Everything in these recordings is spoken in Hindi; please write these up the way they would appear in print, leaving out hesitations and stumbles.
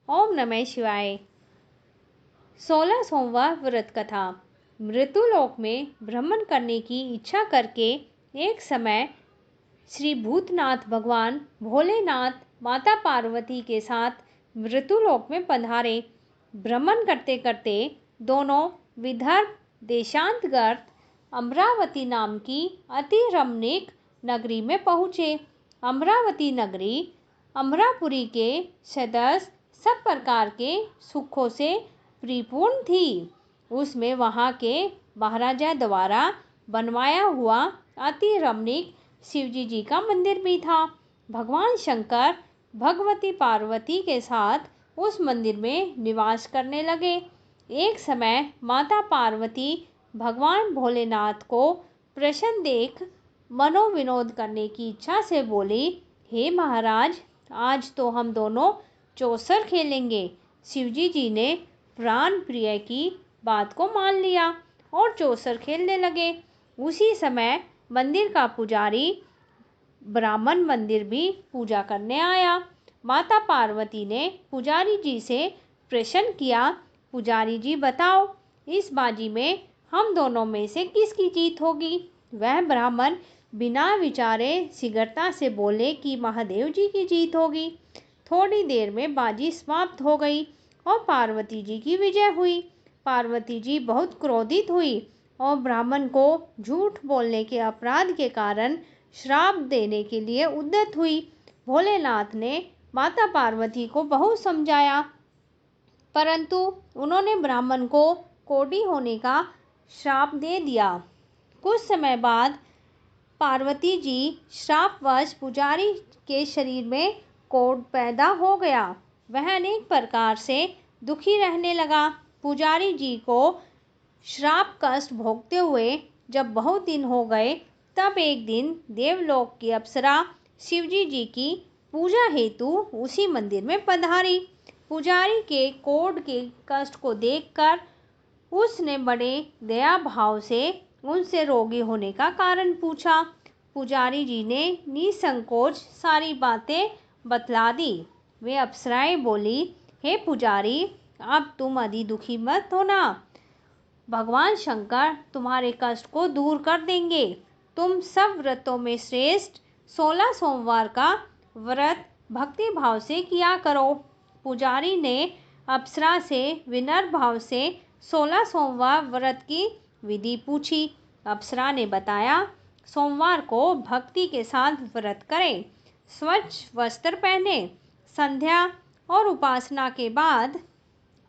ओम नमः शिवाय। 16 सोमवार व्रत कथा। मृत्युलोक में भ्रमण करने की इच्छा करके एक समय श्री भूतनाथ भगवान भोलेनाथ माता पार्वती के साथ मृत्युलोक में पधारे। भ्रमण करते करते दोनों विदर्भ देशांतर्गत अमरावती नाम की अति रमणीक नगरी में पहुँचे। अमरावती नगरी अमरापुरी के सदस्य सब प्रकार के सुखों से परिपूर्ण थी। उसमें वहाँ के महाराजा द्वारा बनवाया हुआ अति रमणीक शिवजी जी का मंदिर भी था। भगवान शंकर भगवती पार्वती के साथ उस मंदिर में निवास करने लगे। एक समय माता पार्वती भगवान भोलेनाथ को प्रसन्न देख मनोविनोद करने की इच्छा से बोली, हे महाराज, आज तो हम दोनों चौसर खेलेंगे। शिवजी जी ने प्राण प्रिय की बात को मान लिया और चौसर खेलने लगे। उसी समय मंदिर का पुजारी ब्राह्मण मंदिर भी पूजा करने आया। माता पार्वती ने पुजारी जी से प्रश्न किया, पुजारी जी बताओ, इस बाजी में हम दोनों में से किसकी जीत होगी? वह ब्राह्मण बिना विचारे शीघ्रता से बोले कि महादेव जी की जीत होगी। थोड़ी देर में बाजी समाप्त हो गई और पार्वती जी की विजय हुई। पार्वती जी बहुत क्रोधित हुई और ब्राह्मण को झूठ बोलने के अपराध के कारण श्राप देने के लिए उद्यत हुई। भोलेनाथ ने माता पार्वती को बहुत समझाया, परंतु उन्होंने ब्राह्मण को कोढ़ी होने का श्राप दे दिया। कुछ समय बाद पार्वती जी श्रापवश पुजारी के शरीर में कोढ़ पैदा हो गया। वह अनेक प्रकार से दुखी रहने लगा। पुजारी जी को श्राप कष्ट भोगते हुए जब बहुत दिन हो गए, तब एक दिन देवलोक की अप्सरा शिवजी जी की पूजा हेतु उसी मंदिर में पधारी। पुजारी के कोढ़ के कष्ट को देखकर उसने बड़े दया भाव से उनसे रोगी होने का कारण पूछा। पुजारी जी ने निसंकोच सारी बातें बतला दी। वे अप्सराएं बोली, हे पुजारी, अब तुम अधिक दुखी मत होना। भगवान शंकर तुम्हारे कष्ट को दूर कर देंगे। तुम सब व्रतों में श्रेष्ठ 16 सोमवार का व्रत भक्ति भाव से किया करो। पुजारी ने अप्सरा से विनम्र भाव से 16 सोमवार व्रत की विधि पूछी। अप्सरा ने बताया, सोमवार को भक्ति के साथ व्रत करें, स्वच्छ वस्त्र पहने, संध्या और उपासना के बाद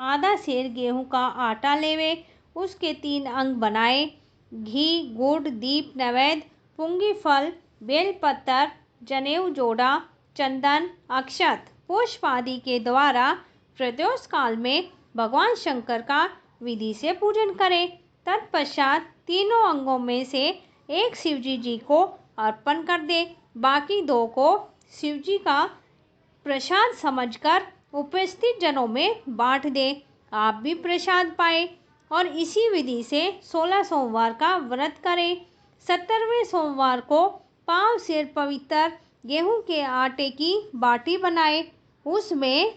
आधा सेर गेहूं का आटा लेवे, उसके 3 अंग बनाए, घी, गुड़, दीप नैवेद्य, पुंगी फल, बेलपत्र, जनेऊ जोड़ा, चंदन, अक्षत, पुष्प आदि के द्वारा प्रदोष काल में भगवान शंकर का विधि से पूजन करें। तत्पश्चात तीनों अंगों में से एक शिवजी जी को अर्पण कर दे, बाकी 2 को शिवजी का प्रसाद समझकर उपस्थित जनों में बांट दे। आप भी प्रसाद पाए और इसी विधि से 16 सोमवार का व्रत करें। 17वें सोमवार को पाव सेर पवित्र गेहूं के आटे की बाटी बनाए, उसमें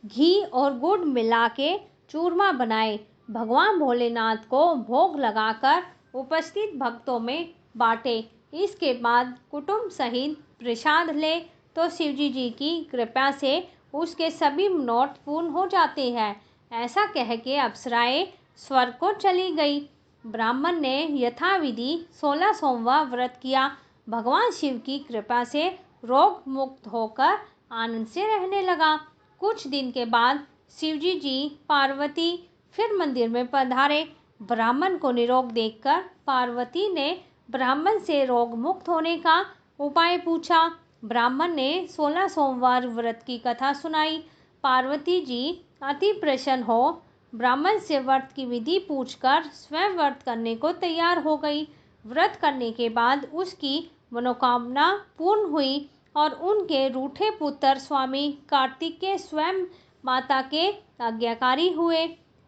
घी और गुड़ मिला के चूरमा बनाए, भगवान भोलेनाथ को भोग लगाकर उपस्थित भक्तों में बांटे। इसके बाद कुटुंब सहित प्रसाद ले तो शिवजी जी की कृपा से उसके सभी मनोरथ पूर्ण हो जाते हैं। ऐसा कह के अप्सराएं स्वर्ग को चली गई। ब्राह्मण ने यथाविधि 16 सोमवार व्रत किया। भगवान शिव की कृपा से रोग मुक्त होकर आनंद से रहने लगा। कुछ दिन के बाद शिवजी जी पार्वती फिर मंदिर में पधारे। ब्राह्मण को निरोग देखकर पार्वती ने ब्राह्मण से रोग मुक्त होने का उपाय पूछा। ब्राह्मण ने 16 सोमवार व्रत की कथा सुनाई। पार्वती जी अति प्रसन्न हो ब्राह्मण से व्रत की विधि पूछकर स्वयं व्रत करने को तैयार हो गई। व्रत करने के बाद उसकी मनोकामना पूर्ण हुई और उनके रूठे पुत्र स्वामी कार्तिकेय स्वयं माता के आज्ञाकारी हुए।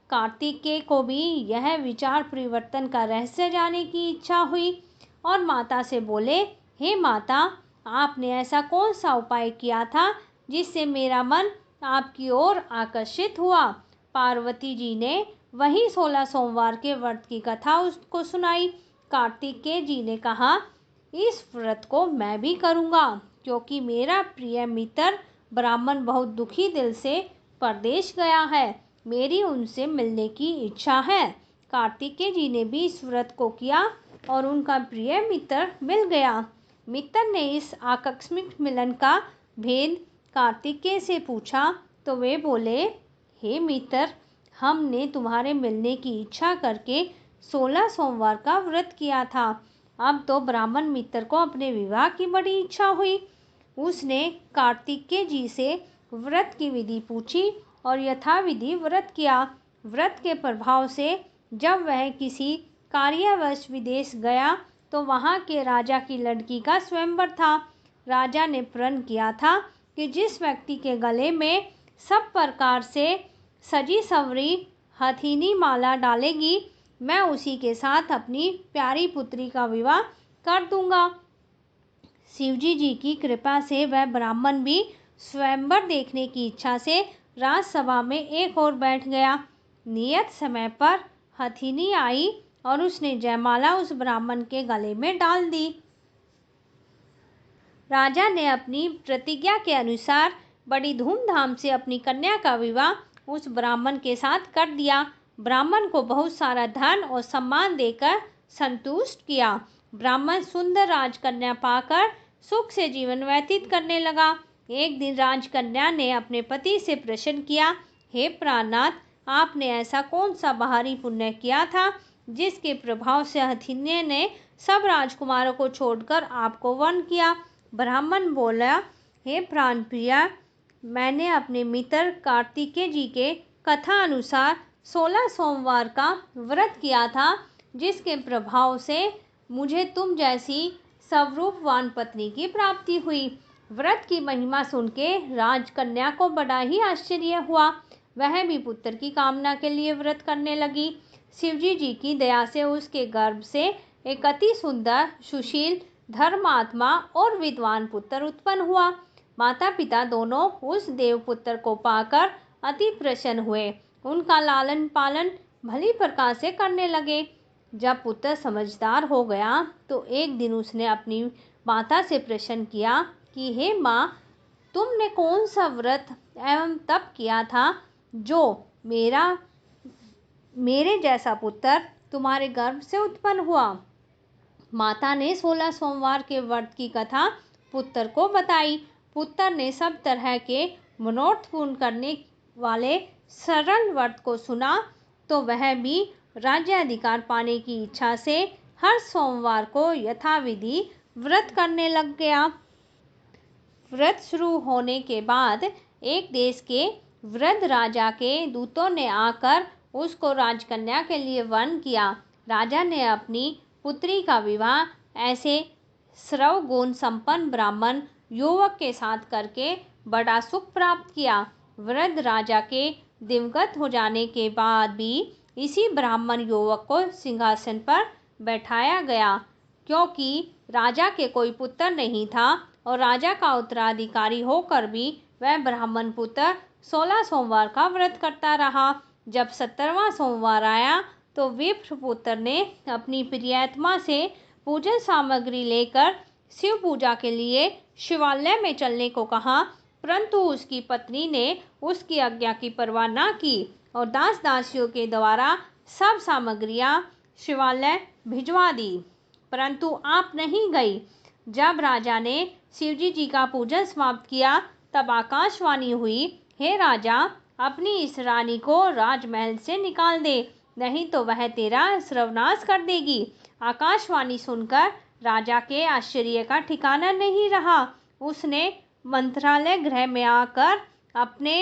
कार्तिकेय को भी यह विचार परिवर्तन का रहस्य जानने की इच्छा हुई और माता से बोले, हे माता, आपने ऐसा कौन सा उपाय किया था जिससे मेरा मन आपकी ओर आकर्षित हुआ। पार्वती जी ने वही 16 सोमवार के व्रत की कथा उसको सुनाई। कार्तिकेय जी ने कहा, इस व्रत को मैं भी करूँगा, क्योंकि मेरा प्रिय मित्र ब्राह्मण बहुत दुखी दिल से परदेश गया है। मेरी उनसे मिलने की इच्छा है। कार्तिकेय जी ने भी इस व्रत को किया और उनका प्रिय मित्र मिल गया। मित्र ने इस आकस्मिक मिलन का भेद कार्तिकेय से पूछा तो वे बोले, हे मित्र, हमने तुम्हारे मिलने की इच्छा करके 16 सोमवार का व्रत किया था। अब तो ब्राह्मण मित्र को अपने विवाह की बड़ी इच्छा हुई। उसने कार्तिकेय जी से व्रत की विधि पूछी और यथाविधि व्रत किया। व्रत के प्रभाव से जब वह किसी कार्यवश विदेश गया तो वहाँ के राजा की लड़की का स्वयंवर था। राजा ने प्रण किया था कि जिस व्यक्ति के गले में सब प्रकार से सजी सवरी हथीनी माला डालेगी, मैं उसी के साथ अपनी प्यारी पुत्री का विवाह कर दूंगा। शिवजी जी की कृपा से वह ब्राह्मण भी स्वयंवर देखने की इच्छा से राजसभा में एक ओर बैठ गया। नियत समय पर हथिनी आई और उसने जयमाला उस ब्राह्मण के गले में डाल दी। राजा ने अपनी प्रतिज्ञा के अनुसार बड़ी धूमधाम से अपनी कन्या का विवाह उस ब्राह्मण के साथ कर दिया। ब्राह्मण को बहुत सारा धन और सम्मान देकर संतुष्ट किया। ब्राह्मण सुंदर राजकन्या पाकर सुख से जीवन व्यतीत करने लगा। एक दिन राजकन्या ने अपने पति से प्रश्न किया, हे प्राणनाथ, आपने ऐसा कौन सा बाहरी पुण्य किया था जिसके प्रभाव से हथिनी ने सब राजकुमारों को छोड़कर आपको वर्ण किया? ब्राह्मण बोला, हे प्राण प्रिया, मैंने अपने मित्र कार्तिकेय जी के कथा अनुसार 16 सोमवार का व्रत किया था, जिसके प्रभाव से मुझे तुम जैसी स्वरूपवान पत्नी की प्राप्ति हुई। व्रत की महिमा सुन के राजकन्या को बड़ा ही आश्चर्य हुआ। वह भी पुत्र की कामना के लिए व्रत करने लगी। शिवजी जी की दया से उसके गर्भ से एक अति सुंदर, सुशील, धर्मात्मा और विद्वान पुत्र उत्पन्न हुआ। माता पिता दोनों उस देवपुत्र को पाकर अति प्रसन्न हुए। उनका लालन पालन भली प्रकार से करने लगे। जब पुत्र समझदार हो गया तो एक दिन उसने अपनी माता से प्रश्न किया कि हे माँ, तुमने कौन सा व्रत एवं तप किया था जो मेरे जैसा पुत्र तुम्हारे गर्भ से उत्पन्न हुआ? माता ने 16 सोमवार के व्रत की कथा पुत्र को बताई। पुत्र ने सब तरह के मनोरथ पूर्ण करने वाले सरल व्रत को सुना तो वह भी राज्याधिकार पाने की इच्छा से हर सोमवार को यथाविधि व्रत करने लग गया। व्रत शुरू होने के बाद एक देश के वृद्ध राजा के दूतों ने आकर उसको राजकन्या के लिए वर्ण किया। राजा ने अपनी पुत्री का विवाह ऐसे सर्वगुण संपन्न ब्राह्मण युवक के साथ करके बड़ा सुख प्राप्त किया। वृद्ध राजा के दिवंगत हो जाने के बाद भी इसी ब्राह्मण युवक को सिंहासन पर बैठाया गया, क्योंकि राजा के कोई पुत्र नहीं था और राजा का उत्तराधिकारी होकर भी वह ब्राह्मण पुत्र 16 सोमवार का व्रत करता रहा। जब 17वां सोमवार आया तो विप्रपुत्र ने अपनी प्रियतमा से पूजन सामग्री लेकर शिव पूजा के लिए शिवालय में चलने को कहा, परंतु उसकी पत्नी ने उसकी आज्ञा की परवाह न की और दास दासियों के द्वारा सब सामग्रियां शिवालय भिजवा दी, परंतु आप नहीं गई। जब राजा ने शिवजी जी का पूजन समाप्त किया तब आकाशवाणी हुई, हे राजा, अपनी इस रानी को राजमहल से निकाल दे, नहीं तो वह तेरा सर्वनाश कर देगी। आकाशवाणी सुनकर राजा के आश्चर्य का ठिकाना नहीं रहा। उसने मंत्रालय गृह में आकर अपने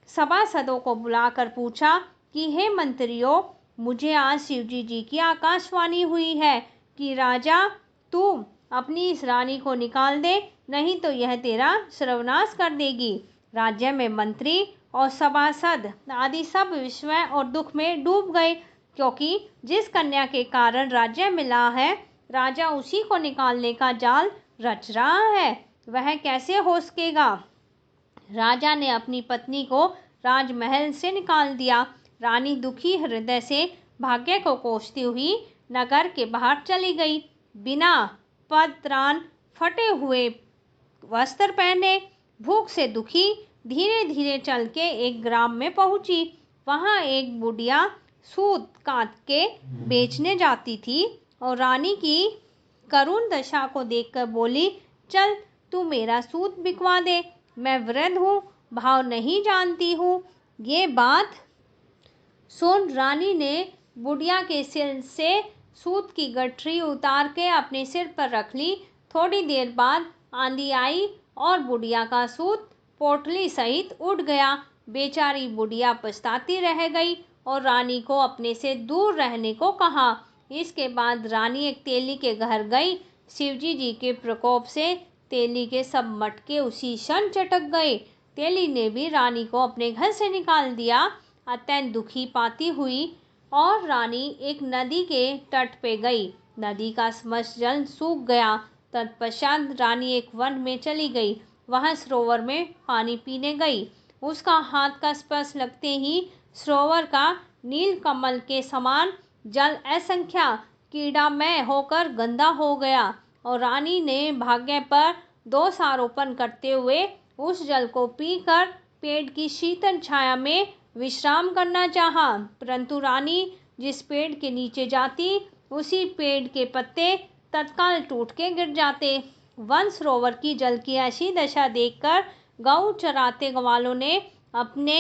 सभासदों को बुलाकर पूछा कि हे मंत्रियों, मुझे आज शिवजी जी की आकाशवाणी हुई है कि राजा, तू अपनी इस रानी को निकाल दे, नहीं तो यह तेरा सर्वनाश कर देगी। राज्य में मंत्री और सभासद आदि सब विस्मय और दुख में डूब गए, क्योंकि जिस कन्या के कारण राज्य मिला है, राजा उसी को निकालने का जाल रच रहा है। वह कैसे हो सकेगा? राजा ने अपनी पत्नी को राजमहल से निकाल दिया। रानी दुखी हृदय से भाग्य को कोसती हुई नगर के बाहर चली गई। बिना पदत्राण, फटे हुए वस्त्र पहने, भूख से दुखी, धीरे धीरे चल के एक ग्राम में पहुंची। वहां एक बुढ़िया सूत काट के बेचने जाती थी और रानी की करुण दशा को देखकर बोली, चल तू मेरा सूत बिकवा दे, मैं वृद्ध हूँ, भाव नहीं जानती हूँ। ये बात सुन रानी ने बुढ़िया के सिर से सूत की गठरी उतार के अपने सिर पर रख ली। थोड़ी देर बाद आंधी आई और बुढ़िया का सूत पोटली सहित उड़ गया। बेचारी बुढ़िया पछताती रह गई और रानी को अपने से दूर रहने को कहा। इसके बाद रानी एक तेली के घर गई। शिवजी जी के प्रकोप से तेली के सब मटके उसी क्षण चटक गए। तेली ने भी रानी को अपने घर से निकाल दिया। अत्यंत दुखी पाती हुई और रानी एक नदी के तट पे गई। नदी का समस्त जल सूख गया। तत्पश्चात रानी एक वन में चली गई। वहां सरोवर में पानी पीने गई। उसका हाथ का स्पर्श लगते ही सरोवर का नील कमल के समान जल असंख्य कीड़ामय होकर गंदा हो गया और रानी ने भाग्य पर दोष आरोपण करते हुए उस जल को पीकर पेड़ की शीतल छाया में विश्राम करना चाहा। परंतु रानी जिस पेड़ के नीचे जाती, उसी पेड़ के पत्ते तत्काल टूट के गिर जाते। वन सरोवर की जल की ऐसी दशा देखकर गऊ चराते ग्वालों ने अपने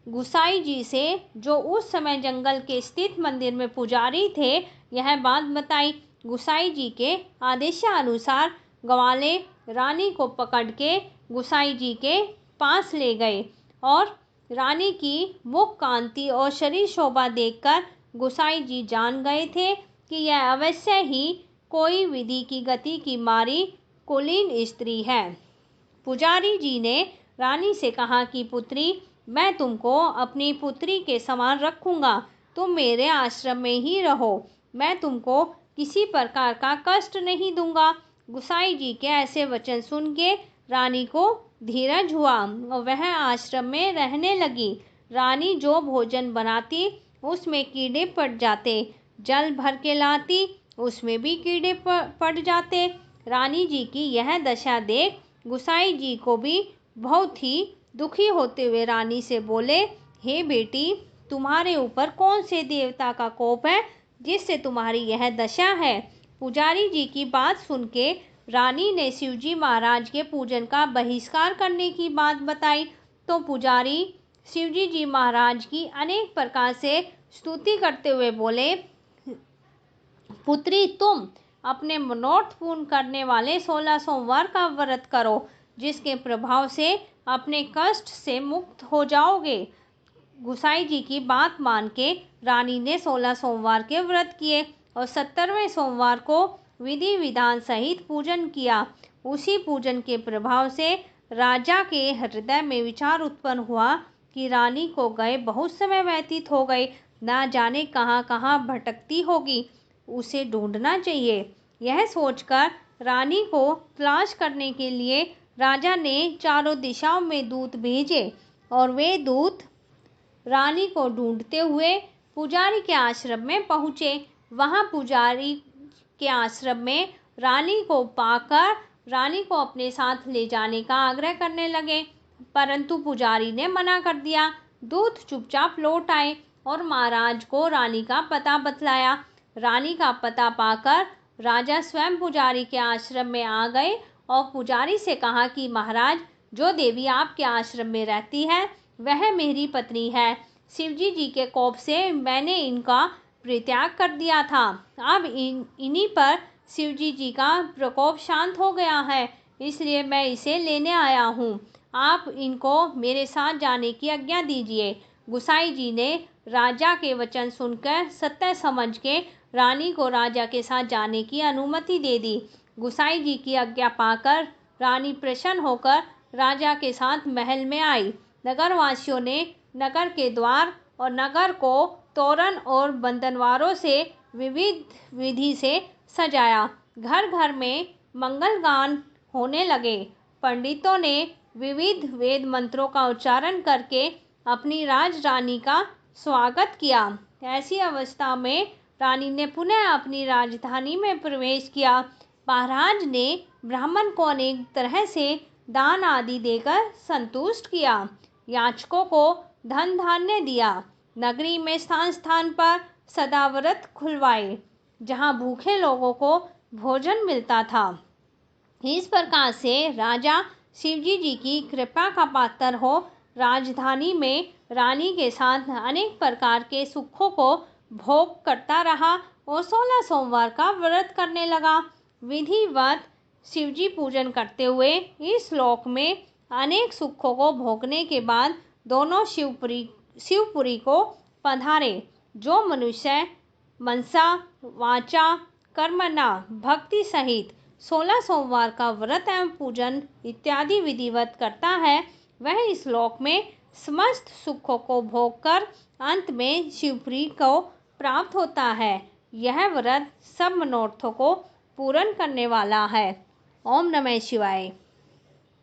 गुसाई जी से, जो उस समय जंगल के स्थित मंदिर में पुजारी थे, यह बात बताई। गुसाई जी के आदेशानुसार ग्वाले रानी को पकड़ के गुसाई जी के पास ले गए और रानी की मुख कांति और शरीर शोभा देखकर गुसाई जी जान गए थे कि यह अवश्य ही कोई विधि की गति की मारी कुलीन स्त्री है। पुजारी जी ने रानी से कहा कि पुत्री, मैं तुमको अपनी पुत्री के समान रखूंगा, तुम मेरे आश्रम में ही रहो, मैं तुमको किसी प्रकार का कष्ट नहीं दूंगा। गुसाई जी के ऐसे वचन सुन के रानी को धीरज हुआ और वह आश्रम में रहने लगी। रानी जो भोजन बनाती उसमें कीड़े पड़ जाते, जल भर के लाती उसमें भी कीड़े पड़ जाते। रानी जी की यह दशा देख गुसाई जी को भी बहुत ही दुखी होते हुए रानी से बोले, हे बेटी, तुम्हारे ऊपर कौन से देवता का कोप है जिससे तुम्हारी यह दशा है। पुजारी जी की बात सुन के रानी ने शिवजी महाराज के पूजन का बहिष्कार करने की बात बताई तो पुजारी शिवजी जी महाराज की अनेक प्रकार से स्तुति करते हुए बोले, पुत्री, तुम अपने मनोरथ पूर्ण करने वाले 16 सोमवार का व्रत करो, जिसके प्रभाव से अपने कष्ट से मुक्त हो जाओगे। गुसाई जी की बात मान के रानी ने 16 सोमवार के व्रत किए और 17वें सोमवार को विधि विधान सहित पूजन किया। उसी पूजन के प्रभाव से राजा के हृदय में विचार उत्पन्न हुआ कि रानी को गए बहुत समय व्यतीत हो गए, ना जाने कहाँ कहाँ भटकती होगी, उसे ढूंढना चाहिए। यह सोचकर रानी को तलाश करने के लिए राजा ने चारों दिशाओं में दूत भेजे और वे दूत रानी को ढूंढते हुए पुजारी के आश्रम में पहुँचे। वहाँ पुजारी के आश्रम में रानी को पाकर रानी को अपने साथ ले जाने का आग्रह करने लगे, परंतु पुजारी ने मना कर दिया। दूत चुपचाप लौट आए और महाराज को रानी का पता बतलाया। रानी का पता पाकर राजा स्वयं पुजारी के आश्रम में आ गए और पुजारी से कहा कि महाराज, जो देवी आपके आश्रम में रहती है वह मेरी पत्नी है। शिवजी जी के कोप से मैंने इनका परित्याग कर दिया था। अब इन्हीं पर शिवजी जी का प्रकोप शांत हो गया है, इसलिए मैं इसे लेने आया हूँ। आप इनको मेरे साथ जाने की आज्ञा दीजिए। गुसाई जी ने राजा के वचन सुनकर सत्य समझ के रानी को राजा के साथ जाने की अनुमति दे दी। गुसाई जी की आज्ञा पाकर रानी प्रसन्न होकर राजा के साथ महल में आई। नगरवासियों ने नगर के द्वार और नगर को तोरण और बंधनवारों से विविध विधि से सजाया। घर घर में मंगल गान होने लगे। पंडितों ने विविध वेद मंत्रों का उच्चारण करके अपनी राजरानी का स्वागत किया। ऐसी अवस्था में रानी ने पुनः अपनी राजधानी में प्रवेश किया। महाराज ने ब्राह्मण को अनेक तरह से दान आदि देकर संतुष्ट किया। याचकों को धन धान्य दिया। नगरी में स्थान स्थान पर सदाव्रत खुलवाए जहां भूखे लोगों को भोजन मिलता था। इस प्रकार से राजा शिवजी जी की कृपा का पात्र हो राजधानी में रानी के साथ अनेक प्रकार के सुखों को भोग करता रहा और 16 सोमवार का व्रत करने लगा। विधिवत शिवजी पूजन करते हुए इस श्लोक में अनेक सुखों को भोगने के बाद दोनों शिवपुरी को पधारे। जो मनुष्य मनसा वाचा कर्मणा भक्ति सहित 16 सोमवार का व्रत एवं पूजन इत्यादि विधिवत करता है वह इस श्लोक में समस्त सुखों को भोग कर अंत में शिवपुरी को प्राप्त होता है। यह व्रत सब मनोरथों को पूर्ण करने वाला है। ओम नमः शिवाय।